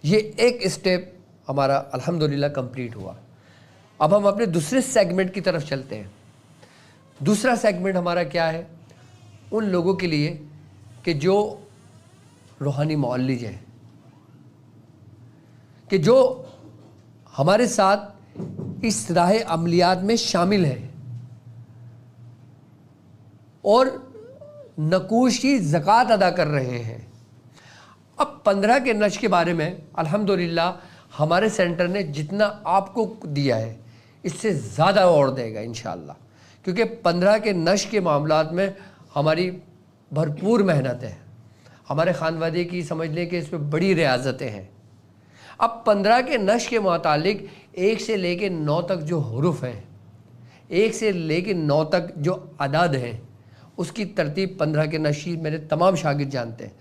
یہ ایک اسٹیپ ہمارا الحمدللہ کمپلیٹ ہوا. اب ہم اپنے دوسرے سیگمنٹ کی طرف چلتے ہیں. دوسرا سیگمنٹ ہمارا کیا ہے؟ ان لوگوں کے لیے کہ جو روحانی معالج ہیں، کہ جو ہمارے ساتھ اس راہ عملیات میں شامل ہیں اور نقوش کی زکوٰۃ ادا کر رہے ہیں. اب 15 کے نشر کے بارے میں الحمدللہ ہمارے سینٹر نے جتنا آپ کو دیا ہے اس سے زیادہ اور دے گا انشاءاللہ، کیونکہ 15 کے نشر کے معاملات میں ہماری بھرپور محنت ہے. ہمارے خانوادے کی سمجھ لیں کہ اس میں بڑی ریاضتیں ہیں. اب 15 کے نشر کے متعلق 1 سے لے کے 9 تک جو حروف ہیں، 1 سے لے کے 9 تک جو اعداد ہیں، اس کی ترتیب 15 کے نشر میرے تمام شاگرد جانتے ہیں.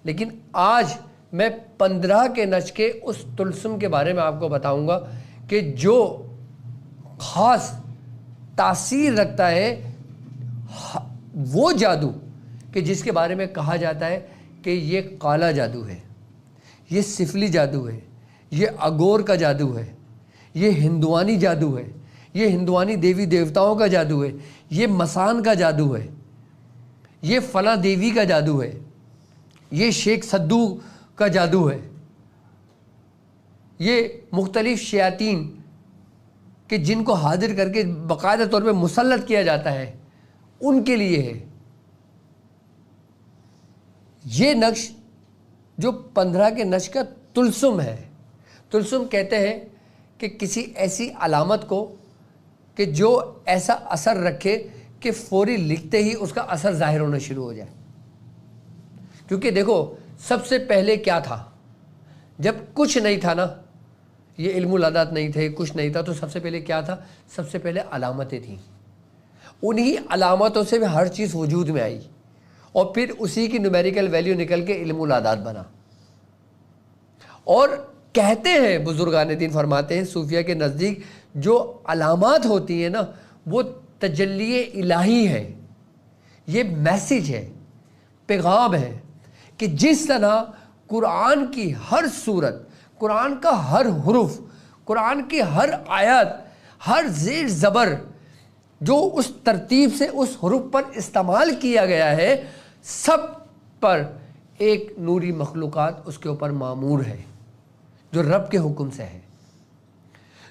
لیکن آج میں 15 کے نشر کے اس طلسم کے بارے میں آپ کو بتاؤں گا کہ جو خاص تاثیر رکھتا ہے، وہ جادو کہ جس کے بارے میں کہا جاتا ہے کہ یہ کالا جادو ہے، یہ سفلی جادو ہے، یہ اگور کا جادو ہے، یہ ہندوانی جادو ہے، یہ ہندوانی دیوی دیوتاؤں کا جادو ہے، یہ مسان کا جادو ہے، یہ فلاں دیوی کا جادو ہے، یہ شیخ سدو کا جادو ہے، یہ مختلف شیاطین کہ جن کو حاضر کر کے باقاعدہ طور پہ مسلط کیا جاتا ہے ان کے لیے ہے. یہ نقش جو 15 کے نقش کا طلسم ہے. طلسم کہتے ہیں کہ کسی ایسی علامت کو کہ جو ایسا اثر رکھے کہ فوری لکھتے ہی اس کا اثر ظاہر ہونا شروع ہو جائے. کیونکہ دیکھو سب سے پہلے کیا تھا؟ جب کچھ نہیں تھا نا، یہ علم العادات نہیں تھے، کچھ نہیں تھا، تو سب سے پہلے کیا تھا؟ سب سے پہلے علامتیں تھیں. انہی علامتوں سے بھی ہر چیز وجود میں آئی اور پھر اسی کی نومیریکل ویلیو نکل کے علم العادات بنا. اور کہتے ہیں بزرگان دین فرماتے ہیں صوفیہ کے نزدیک جو علامات ہوتی ہیں نا وہ تجلی الہی ہے. یہ میسیج ہے، پیغام ہے کہ جس طرح قرآن کی ہر صورت، قرآن کا ہر حرف، قرآن کی ہر آیت، ہر زیر زبر جو اس ترتیب سے اس حرف پر استعمال کیا گیا ہے، سب پر ایک نوری مخلوقات اس کے اوپر معمور ہے جو رب کے حکم سے ہے،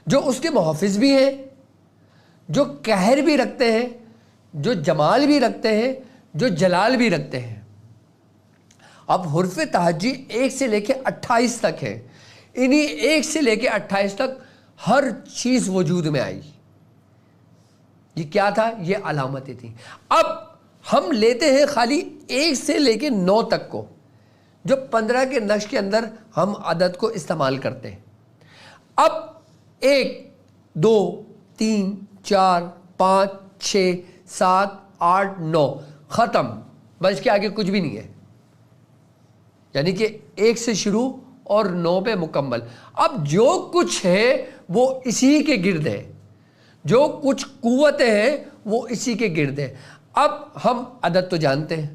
جو اس کے محافظ بھی ہیں، جو قہر بھی رکھتے ہیں، جو جمال بھی رکھتے ہیں، جو جلال بھی رکھتے ہیں. اب حرف تہجی 1 سے لے کے 28 تک ہے. انہی 1 سے لے کے 28 تک ہر چیز وجود میں آئی. یہ کیا تھا؟ یہ علامتیں تھیں. اب ہم لیتے ہیں خالی 1 سے لے کے 9 تک کو، جو 15 کے نقش کے اندر ہم عدد کو استعمال کرتے ہیں. اب 1 2 3 4 5 6 7 8 9 ختم، بس کے آگے کچھ بھی نہیں ہے. یعنی کہ 1 سے شروع اور 9 پہ مکمل. اب جو کچھ ہے وہ اسی کے گرد ہے، جو کچھ قوتیں ہیں وہ اسی کے گرد ہے. اب ہم عدد تو جانتے ہیں،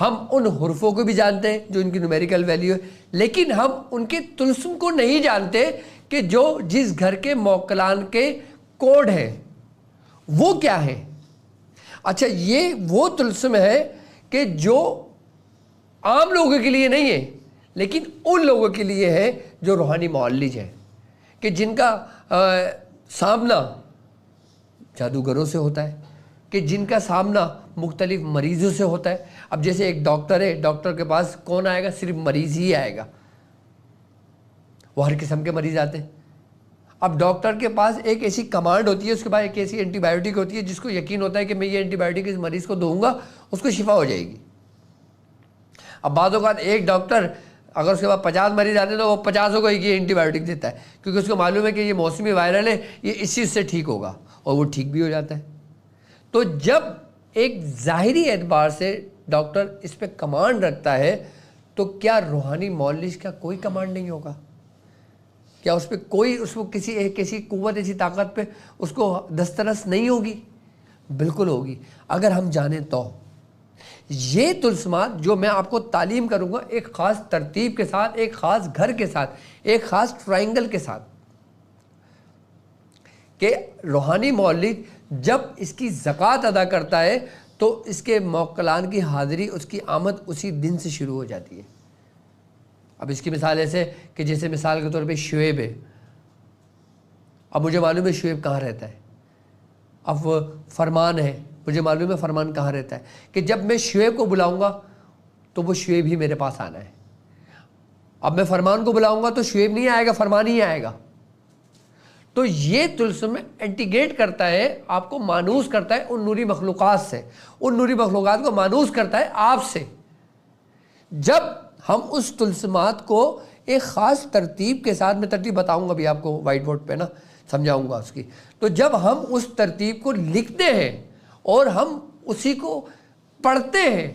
ہم ان حرفوں کو بھی جانتے ہیں جو ان کی نومیریکل ویلیو ہے، لیکن ہم ان کے طلسم کو نہیں جانتے کہ جو جس گھر کے موکلان کے کوڈ ہیں وہ کیا ہے. اچھا، یہ وہ طلسم ہے کہ جو عام لوگوں کے لیے نہیں ہے، لیکن ان لوگوں کے لیے ہے جو روحانی معالج ہیں، کہ جن کا سامنا جادوگروں سے ہوتا ہے، کہ جن کا سامنا مختلف مریضوں سے ہوتا ہے. اب جیسے ایک ڈاکٹر ہے، ڈاکٹر کے پاس کون آئے گا؟ صرف مریض ہی آئے گا. وہ ہر قسم کے مریض آتے ہیں. اب ڈاکٹر کے پاس ایک ایسی کمانڈ ہوتی ہے، اس کے بعد ایک ایسی اینٹی بایوٹک ہوتی ہے جس کو یقین ہوتا ہے کہ میں یہ اینٹی بایوٹک اس مریض کو دوں گا اس کو شفا ہو جائے گی. اب بعض اوقات ایک ڈاکٹر اگر اس کے بعد 50 مریض آتے ہیں تو وہ 50 کو یہ اینٹی بایوٹک دیتا ہے، کیونکہ اس کو معلوم ہے کہ یہ موسمی وائرل ہے، یہ اس چیز سے ٹھیک ہوگا، اور وہ ٹھیک بھی ہو جاتا ہے. تو جب ایک ظاہری اعتبار سے ڈاکٹر اس پہ کمانڈ رکھتا ہے تو کیا روحانی معالج کا کوئی کمانڈ نہیں ہوگا؟ کیا اس پہ کوئی، اس کو کسی ایک ایسی قوت، ایسی طاقت پہ اس کو دسترس نہیں ہوگی؟ بالکل ہوگی، اگر ہم جانیں تو. یہ طلسمات جو میں آپ کو تعلیم کروں گا ایک خاص ترتیب کے ساتھ، ایک خاص گھر کے ساتھ، ایک خاص ٹرائنگل کے ساتھ، کہ روحانی مولد جب اس کی زکوٰۃ ادا کرتا ہے تو اس کے موکلان کی حاضری، اس کی آمد اسی دن سے شروع ہو جاتی ہے۔ اب اس کی مثال ایسے کہ جیسے مثال کے طور پہ شعیب ہے، اب مجھے معلوم ہے شعیب کہاں رہتا ہے، اب فرمان ہے، مجھے معلوم ہے فرمان کہاں رہتا ہے، کہ جب میں شعیب کو بلاؤں گا تو وہ شعیب ہی میرے پاس آنا ہے۔ اب میں فرمان کو بلاؤں گا تو شعیب نہیں آئے گا، فرمان ہی آئے گا۔ تو یہ طلسم انٹیگریٹ کرتا ہے، آپ کو مانوس کرتا ہے ان نوری مخلوقات سے، ان نوری مخلوقات کو مانوس کرتا ہے آپ سے۔ جب ہم اس طلسمات کو ایک خاص ترتیب کے ساتھ، میں ترتیب بتاؤں گا بھی آپ کو وائٹ بورڈ پہ نا، سمجھاؤں گا اس کی، تو جب ہم اس ترتیب کو لکھتے ہیں اور ہم اسی کو پڑھتے ہیں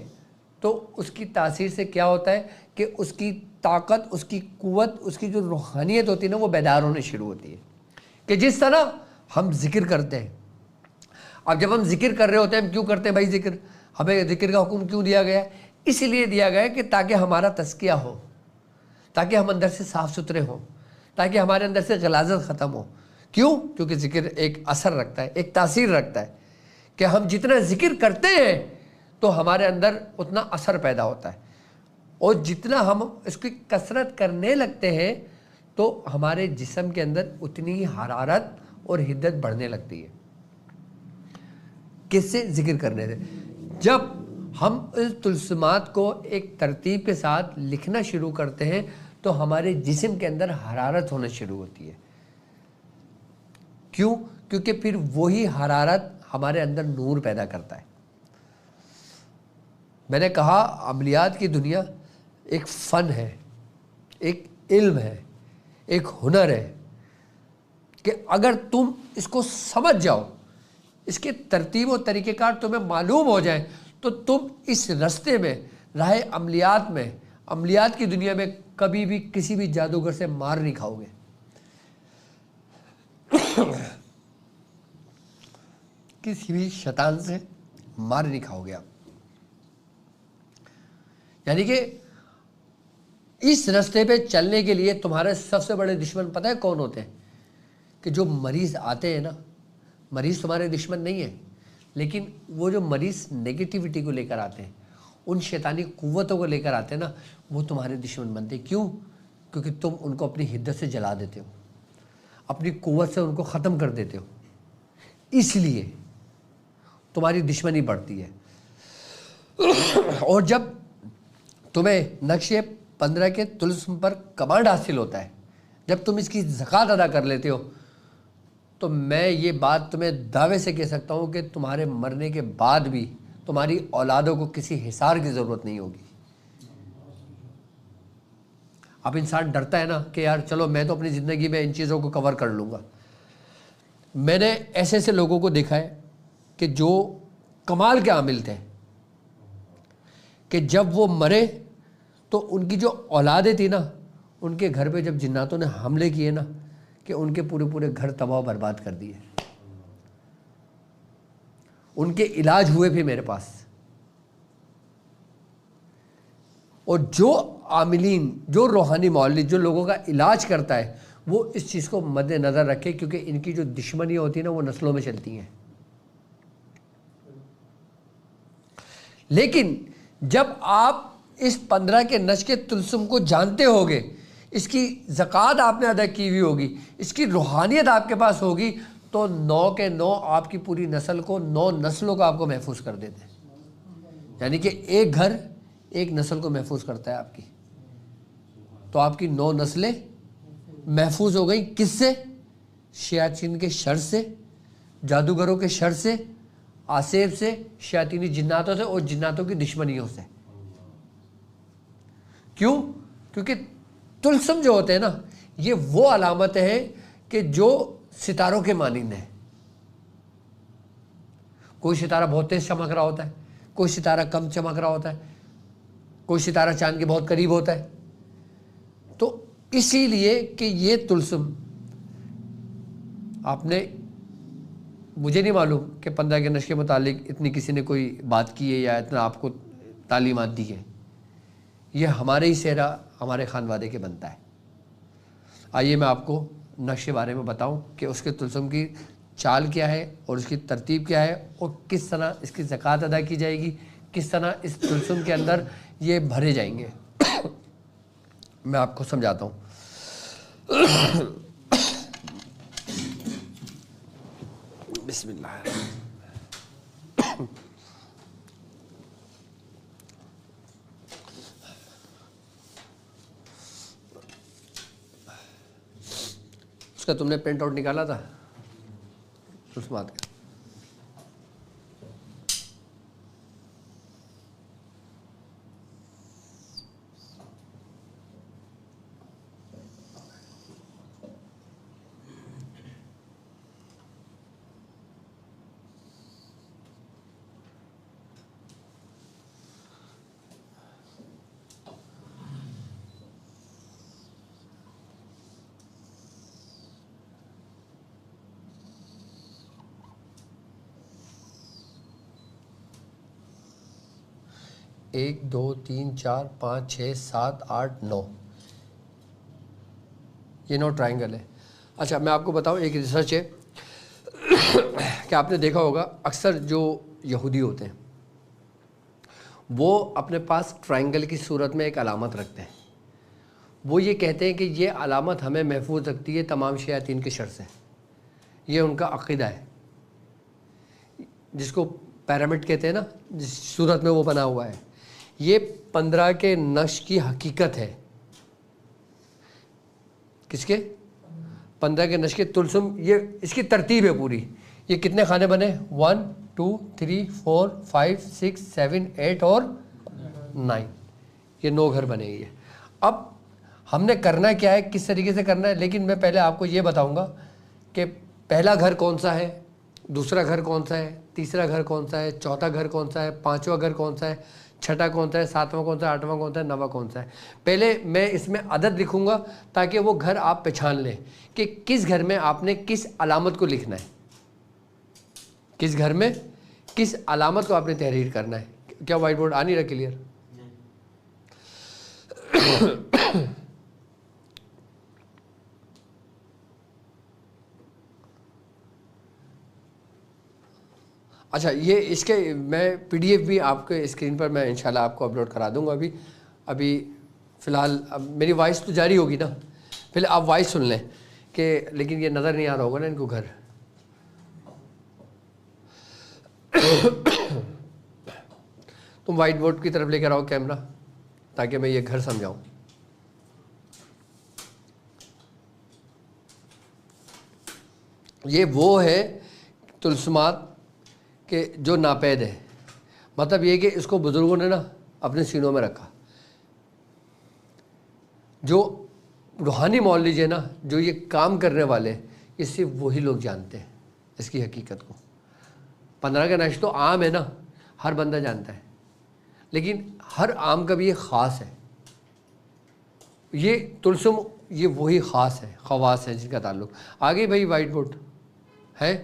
تو اس کی تاثیر سے کیا ہوتا ہے کہ اس کی طاقت، اس کی قوت، اس کی جو روحانیت ہوتی ہے نا وہ بیدار ہونے شروع ہوتی ہے۔ کہ جس طرح ہم ذکر کرتے ہیں، اب جب ہم ذکر کر رہے ہوتے ہیں، ہم کیوں کرتے ہیں بھائی ذکر؟ ہمیں ذکر کا حکم کیوں دیا گیا ہے؟ اس لیے دیا گیا ہے کہ تاکہ ہمارا تزکیہ ہو، تاکہ ہم اندر سے صاف ستھرے ہوں، تاکہ ہمارے اندر سے غلاظت ختم ہو۔ کیوں؟ کیونکہ ذکر ایک اثر رکھتا ہے، ایک تاثیر رکھتا ہے، کہ ہم جتنا ذکر کرتے ہیں تو ہمارے اندر اتنا اثر پیدا ہوتا ہے، اور جتنا ہم اس کی کثرت کرنے لگتے ہیں تو ہمارے جسم کے اندر اتنی حرارت اور حدت بڑھنے لگتی ہے۔ کس سے؟ ذکر کرنے سے۔ جب ہم اس طلسمات کو ایک ترتیب کے ساتھ لکھنا شروع کرتے ہیں تو ہمارے جسم کے اندر حرارت ہونا شروع ہوتی ہے۔ کیوں؟ کیونکہ پھر وہی حرارت ہمارے اندر نور پیدا کرتا ہے۔ میں نے کہا عملیات کی دنیا ایک فن ہے، ایک علم ہے، ایک ہنر ہے، کہ اگر تم اس کو سمجھ جاؤ، اس کے ترتیب و طریقہ کار تمہیں معلوم ہو جائیں تو تم اس رستے میں، راہ عملیات میں، عملیات کی دنیا میں کبھی بھی کسی بھی جادوگر سے مار نہیں کھاؤ گے۔ کسی بھی شیطان سے مار نہیں کھاؤ گے آپ۔ یعنی کہ اس رستے پہ چلنے کے لیے تمہارے سب سے بڑے دشمن پتہ ہے کون ہوتے ہیں؟ کہ جو مریض آتے ہیں نا، مریض تمہارے دشمن نہیں ہیں، لیکن وہ جو مریض نیگیٹیوٹی کو لے کر آتے ہیں، ان شیطانی قوتوں کو لے کر آتے ہیں نا، وہ تمہارے دشمن بنتے ہیں۔ کیوں؟ کیونکہ تم ان کو اپنی حدت سے جلا دیتے ہو، اپنی قوت سے ان کو ختم کر دیتے ہو، اس لیے تمہاری دشمنی بڑھتی ہے۔ اور جب تمہیں نقش 15 کے طلسم پر کمانڈ حاصل ہوتا ہے، جب تم اس کی زکوٰۃ ادا کر لیتے ہو، تو میں یہ بات تمہیں دعوے سے کہہ سکتا ہوں کہ تمہارے مرنے کے بعد بھی تمہاری اولادوں کو کسی حصار کی ضرورت نہیں ہوگی۔ اب انسان ڈرتا ہے نا کہ یار چلو میں تو اپنی زندگی میں ان چیزوں کو کور کر لوں گا۔ میں نے ایسے ایسے لوگوں کو دیکھا ہے کہ جو کمال کے عامل تھے، کہ جب وہ مرے تو ان کی جو اولادیں تھی نا، ان کے گھر پہ جب جناتوں نے حملے کیے نا، کہ ان کے پورے پورے گھر تباہ و برباد کر دیے۔ ان کے علاج ہوئے بھی میرے پاس، اور جو عاملین، جو روحانی مولد، جو لوگوں کا علاج کرتا ہے، وہ اس چیز کو مد نظر رکھے، کیونکہ ان کی جو دشمنیاں ہوتی ہیں نا وہ نسلوں میں چلتی ہیں۔ لیکن جب آپ اس 15 کے نقش کے طلسم کو جانتے ہوگے، اس کی زکوٰۃ آپ نے ادا کی ہوئی ہوگی، اس کی روحانیت آپ کے پاس ہوگی، تو 9 کے 9 آپ کی پوری نسل کو، 9 نسلوں کو آپ کو محفوظ کر دیتے ہیں۔ یعنی کہ ایک گھر ایک نسل کو محفوظ کرتا ہے آپ کی، تو آپ کی 9 نسلیں محفوظ ہو گئیں۔ کس سے؟ شیاطین کے شر سے، جادوگروں کے شر سے، آسیب سے، شیاطینی جناتوں سے، اور جناتوں کی دشمنیوں سے۔ کیوں؟ کیونکہ طلسم جو ہوتے ہیں نا، یہ وہ علامتیں ہیں کہ جو ستاروں کے مانند ہیں۔ کوئی ستارہ بہت تیز چمک رہا ہوتا ہے، کوئی ستارہ کم چمک رہا ہوتا ہے، کوئی ستارہ چاند کے بہت قریب ہوتا ہے۔ تو اسی لیے کہ یہ طلسم آپ نے مجھے نہیں معلوم کہ 15 کے نشے کے متعلق اتنی کسی نے کوئی بات کی ہے یا اتنا آپ کو تعلیمات دی ہے. یہ ہمارے ہی صحرا ہمارے خانوادے کے بنتا ہے. آئیے میں آپ کو نقش کے بارے میں بتاؤں کہ اس کے طلسم کی چال کیا ہے اور اس کی ترتیب کیا ہے اور کس طرح اس کی زکوٰۃ ادا کی جائے گی, کس طرح اس طلسم کے اندر یہ بھرے جائیں گے. میں آپ کو سمجھاتا ہوں. بسم اللہ. اس کا تم نے پرنٹ آؤٹ نکالا تھا اس بات کا؟ ایک دو تین چار پانچ چھ سات آٹھ نو, یہ 9 ٹرائنگل ہے. اچھا میں آپ کو بتاؤں, ایک ریسرچ ہے کہ آپ نے دیکھا ہوگا اکثر جو یہودی ہوتے ہیں وہ اپنے پاس ٹرائنگل کی صورت میں ایک علامت رکھتے ہیں. وہ یہ کہتے ہیں کہ یہ علامت ہمیں محفوظ رکھتی ہے تمام شیاطین کے شر سے. یہ ان کا عقیدہ ہے, جس کو پیرامڈ کہتے ہیں نا, جس صورت میں وہ بنا ہوا ہے. یہ 15 کے نقش کی حقیقت ہے. کس کے؟ 15 کے نقش کے طلسم. یہ اس کی ترتیب ہے پوری. یہ کتنے خانے بنے؟ 1 2 3 4 5 6 7 8 اور 9. یہ 9 گھر بنے گی. اب ہم نے کرنا کیا ہے, کس طریقے سے کرنا ہے, لیکن میں پہلے آپ کو یہ بتاؤں گا کہ پہلا گھر کون سا ہے, دوسرا گھر کون سا ہے, تیسرا گھر کون سا ہے, چوتھا گھر کون سا ہے, پانچواں گھر کون سا ہے, چھٹا کون سا ہے, ساتواں کون سا ہے, آٹھواں کون سا ہے, نواں کون سا ہے. پہلے میں اس میں عدد لکھوں گا تاکہ وہ گھر آپ پہچان لیں کہ کس گھر میں آپ نے کس علامت کو لکھنا ہے, کس گھر میں کس علامت کو آپ نے تحریر کرنا ہے. کیا وائٹ بورڈ آ نہیں رہا کلیئر؟ اچھا یہ اس کے میں پی ڈی ایف بھی آپ کے اسکرین پر میں انشاءاللہ آپ کو اپلوڈ کرا دوں گا. ابھی فی الحال اب میری وائس تو جاری ہوگی نا, پہلے آپ وائس سن لیں کہ, لیکن یہ نظر نہیں آ رہا ہوگا نا ان کو گھر. تم وائٹ بورڈ کی طرف لے کر آؤ کیمرہ تاکہ میں یہ گھر سمجھاؤں. یہ وہ ہے طلسمات کہ جو ناپید ہے. مطلب یہ کہ اس کو بزرگوں نے نا اپنے سینوں میں رکھا. جو روحانی مان لیجیے نا, جو یہ کام کرنے والے, یہ صرف وہی لوگ جانتے ہیں اس کی حقیقت کو. 15 کا نقش تو عام ہے نا, ہر بندہ جانتا ہے, لیکن ہر عام کا بھی یہ خاص ہے. یہ طلسم یہ وہی خاص ہے, خواص ہے جن کا تعلق. آگے بھائی وائٹ بورڈ ہے,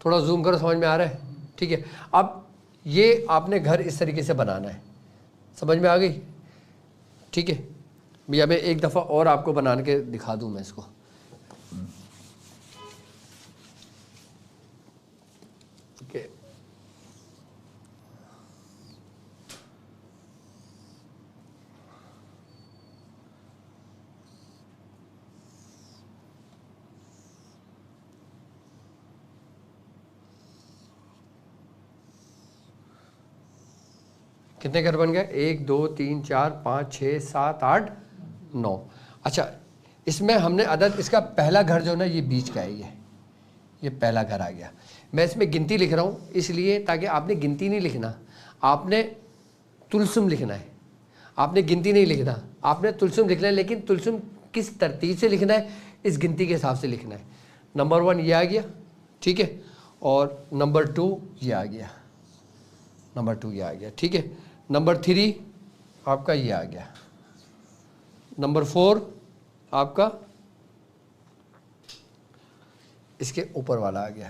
تھوڑا زوم کرو, سمجھ میں آ رہا ہے؟ ٹھیک ہے. اب یہ آپ نے گھر اس طریقے سے بنانا ہے, سمجھ میں آ گئی؟ ٹھیک ہے بھیا, میں ایک دفعہ اور آپ کو بنا کے دکھا دوں میں اس کو. اوکے کتنے گھر بن گئے؟ 1 2 3 4 5 6 7 8 9. اچھا اس میں ہم نے عدد, اس کا پہلا گھر جو نا یہ بیچ کا ہے, یہ پہلا گھر آ گیا. میں اس میں گنتی لکھ رہا ہوں اس لیے تاکہ آپ نے گنتی نہیں لکھنا, آپ نے طلسم لکھنا ہے. آپ نے گنتی نہیں لکھنا, آپ نے طلسم لکھنا ہے, لیکن طلسم کس ترتیب سے لکھنا ہے اس گنتی کے حساب سے لکھنا ہے. نمبر 1 یہ آ گیا, ٹھیک ہے, اور نمبر 2 یہ آ گیا, نمبر 2 یہ آ گیا, ٹھیک ہے. نمبر 3 آپ کا یہ آ گیا, نمبر 4 آپ کا اس کے اوپر والا آ گیا,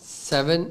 7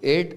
8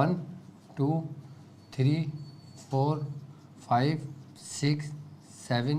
1 2 3 4 5 6 7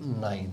9।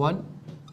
1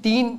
3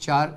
4,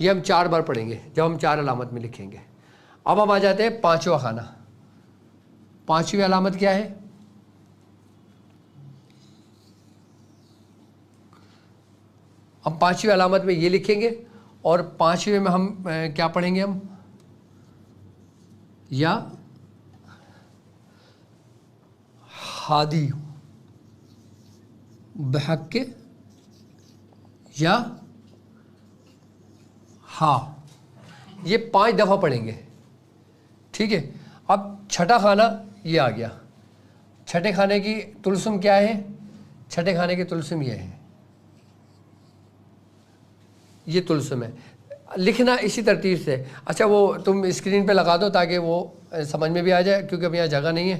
یہ ہم 4 بار پڑھیں گے جب ہم 4 علامت میں لکھیں گے. اب ہم آ جاتے ہیں 5واں خانہ. 5ویں علامت کیا ہے؟ ہم 5ویں علامت میں یہ لکھیں گے اور 5ویں میں ہم کیا پڑھیں گے؟ ہم یا ہادی بحق یا ہاں، یہ 5 دفعہ پڑھیں گے. ٹھیک ہے. اب چھٹا خانہ یہ آ گیا. چھٹے خانے کی طلسم کیا ہے؟ چھٹے خانے کی طلسم یہ ہے، یہ طلسم ہے. لکھنا اسی ترتیب سے. اچھا وہ تم اسکرین پہ لگا دو تاکہ وہ سمجھ میں بھی آ جائے، کیونکہ اب یہاں جگہ نہیں ہے.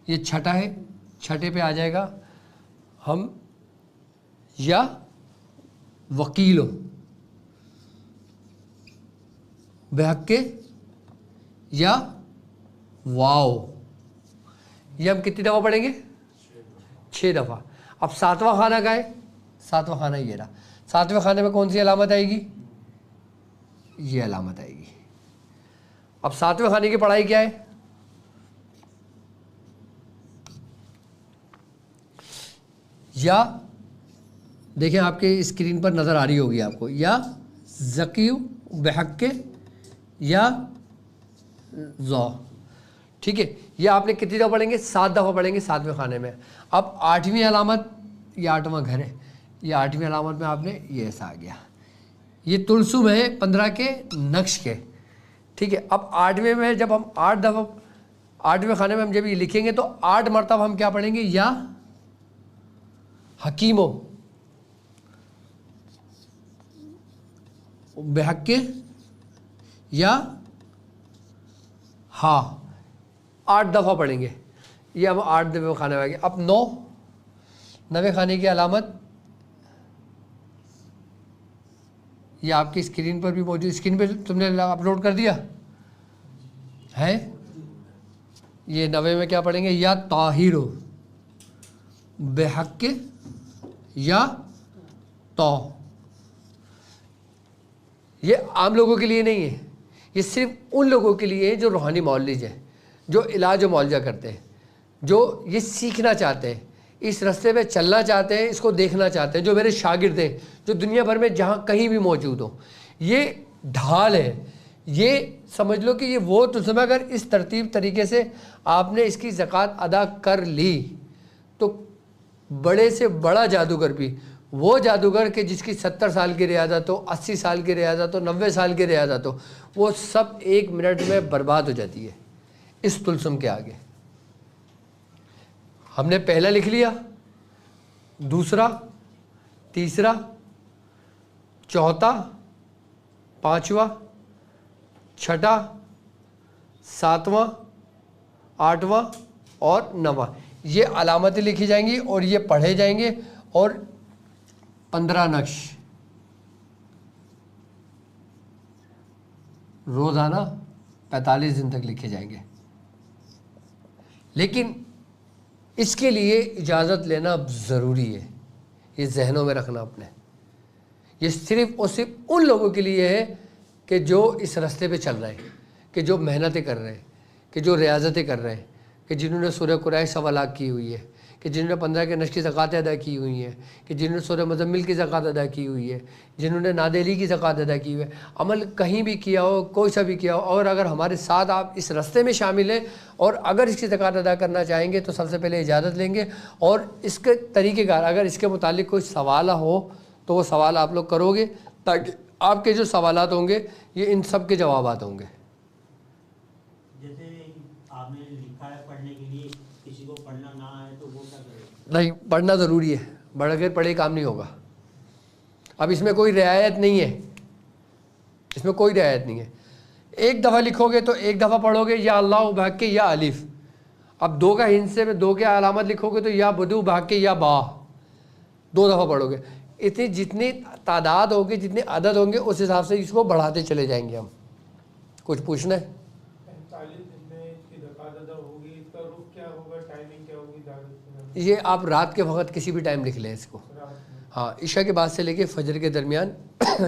یہ چھٹا ہے، چھٹے پہ آ جائے گا ہم یا وکیل بحق یا واو. یہ ہم کتنی دفعہ پڑھیں گے؟ 6 دفعہ. اب 7واں خانہ کا ہے. 7واں خانہ یہ رہا. 7ویں خانے میں کون سی علامت آئے گی؟ یہ علامت آئے گی. اب 7ویں خانے کی پڑھائی کیا ہے؟ یا دیکھیں آپ کے اسکرین پر نظر آ رہی ہوگی آپ کو، یا ذکیو بحق یا ذو. ٹھیک ہے. یہ آپ نے کتنی دفعہ پڑھیں گے؟ 7 دفعہ پڑھیں گے 7ویں خانے میں. اب 8ویں علامت، یہ 8واں گھر ہے. یہ 8ویں علامت میں آپ نے یہ ایسا آ گیا. یہ طلسم ہے 15 کے نقش کے. ٹھیک ہے. اب 8ویں میں جب ہم 8 دفعہ 8ویں خانے میں ہم جب یہ لکھیں گے تو 8 مرتبہ ہم کیا پڑھیں گے؟ یا حکیمو بحق یا ہاں، 8 دفعہ پڑھیں گے. یہ ہم 8 دفعہ خانے میں آئے گے. اب 9ویں خانے کی علامت یہ آپ کی اسکرین پر بھی موجود. اسکرین پہ تم نے اپلوڈ کر دیا ہے. یہ 9ویں میں کیا پڑھیں گے؟ یا طاہر بحق یا تو. یہ عام لوگوں کے لیے نہیں ہے، یہ صرف ان لوگوں کے لیے ہے جو روحانی معالج ہیں، جو علاج و معالجہ کرتے ہیں، جو یہ سیکھنا چاہتے ہیں، اس رستے پہ چلنا چاہتے ہیں، اس کو دیکھنا چاہتے ہیں، جو میرے شاگرد ہیں، جو دنیا بھر میں جہاں کہیں بھی موجود ہوں. یہ ڈھال ہے. یہ سمجھ لو کہ یہ وہ تلسم ہے. اگر اس ترتیب طریقے سے آپ نے اس کی زکوٰۃ ادا کر لی تو بڑے سے بڑا جادوگر بھی، وہ جادوگر کہ جس کی 70 سال کی ریاضت ہو، 80 سال کی ریاضت ہو، 90 سال کی ریاضت ہو، وہ سب 1 منٹ میں برباد ہو جاتی ہے اس طلسم کے آگے. ہم نے پہلا لکھ لیا، دوسرا، تیسرا، چوتھا، 5واں، چھٹا، 7واں، 8واں اور 9واں. یہ علامتیں لکھی جائیں گی اور یہ پڑھے جائیں گے اور 15 نقش روزانہ 45 دن تک لکھے جائیں گے. لیکن اس کے لیے اجازت لینا ضروری ہے. یہ ذہنوں میں رکھنا اپنے. یہ صرف اور صرف ان لوگوں کے لیے ہے کہ جو اس راستے پہ چل رہے ہیں، کہ جو محنتیں کر رہے ہیں، کہ جو ریاضتیں کر رہے ہیں، کہ جنہوں نے سورہ قریش 1.25 لاکھ کی ہوئی ہے، کہ جنہوں نے 15 کے نشر کی زکوٰۃ ادا کی ہوئی ہیں، کہ جنہوں نے سورہ مزمل کی زکوٰۃ ادا کی ہوئی ہے، جنہوں نے نادیلی کی زکوٰۃ ادا کی ہوئی ہے. عمل کہیں بھی کیا ہو، کوئی سا بھی کیا ہو، اور اگر ہمارے ساتھ آپ اس راستے میں شامل ہیں اور اگر اس کی زکوٰۃ ادا کرنا چاہیں گے تو سب سے پہلے اجازت لیں گے. اور اس کے طریقہ کار، اگر اس کے متعلق کوئی سوال ہو تو وہ سوال آپ لوگ کرو گے، تاکہ آپ کے جو سوالات ہوں گے یہ ان سب کے جوابات ہوں گے. جیسے آپ نے لکھا ہے پڑھنے کے لیے، کسی کو پڑھنا نہ آئے تو وہ کیا کرے؟ نہیں، پڑھنا ضروری ہے. بغیر پڑھے کام نہیں ہوگا. اب اس میں کوئی رعایت نہیں ہے، اس میں کوئی رعایت نہیں ہے. 1 دفعہ لکھو گے تو 1 دفعہ پڑھو گے یا اللہ بحق یا الف. اب 2 کا ہندسے میں 2 کے علامت لکھو گے تو یا بدو بحق یا با، 2 دفعہ پڑھو گے. اتنی جتنی تعداد ہوگی، جتنے عدد ہوں گے، اس حساب سے اس کو بڑھاتے چلے جائیں گے ہم. کچھ پوچھنا ہے؟ 45 دن میں اس کی زکوٰۃ ادا ہوگی. اس کا رخ کیا ہوگا، ٹائمنگ کیا ہوگی؟ یہ آپ رات کے وقت کسی بھی ٹائم لکھ لیں اس کو. ہاں، عشاء کے بعد سے لے کے فجر کے درمیان